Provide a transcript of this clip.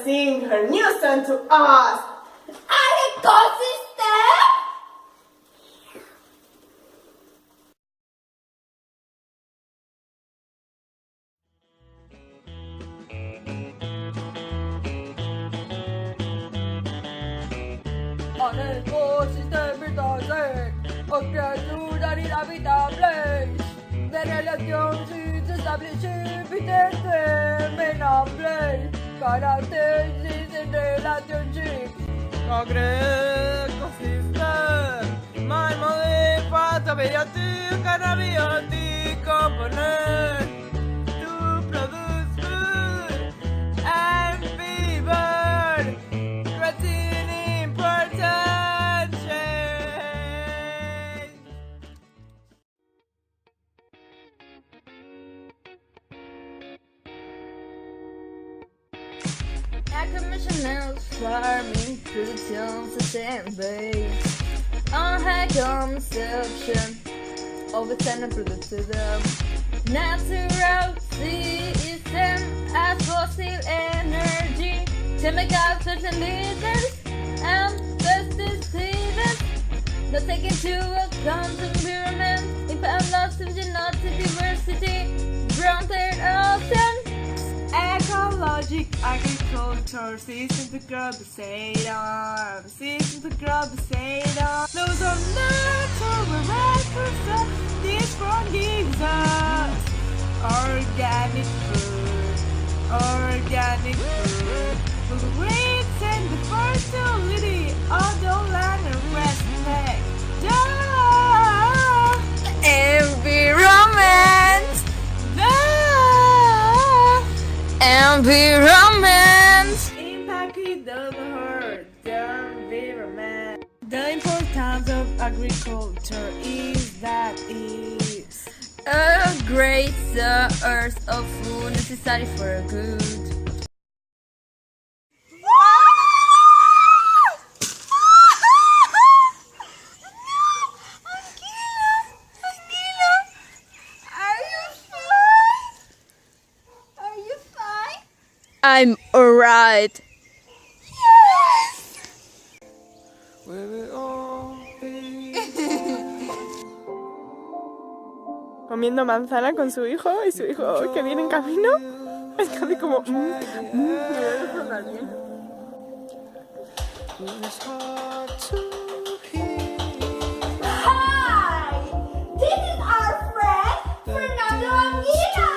sing her new song to us. An ecosystem? Un ecosistema entonces, o criatura inhabitable, de relación desestablecida, menable, características de relationship. Concret ecosystem, mal model, pata, biotic, canabiotic, component, to produce food and fever, creating important change. Conventional farming, production system based on high consumption of external productive natural system as fossil energy, chemical fertilizers and pesticides that take into account the environment, impact loss of genetic diversity, grounded ocean. Ecologic agriculture, system to grow the same, system to grow the same. Those are natural represent this one gives us organic food, with the rates and the fertility of the land and respect the Environment, environment. impact it doesn't hurt the environment. The importance of agriculture is that it's A great source of food necessary for good. I'm alright. Comiendo manzana con su hijo y su hijo que viene en camino. Es casi como... me voy a sonar bien. Hi! This is our friend, Fernando Anguila!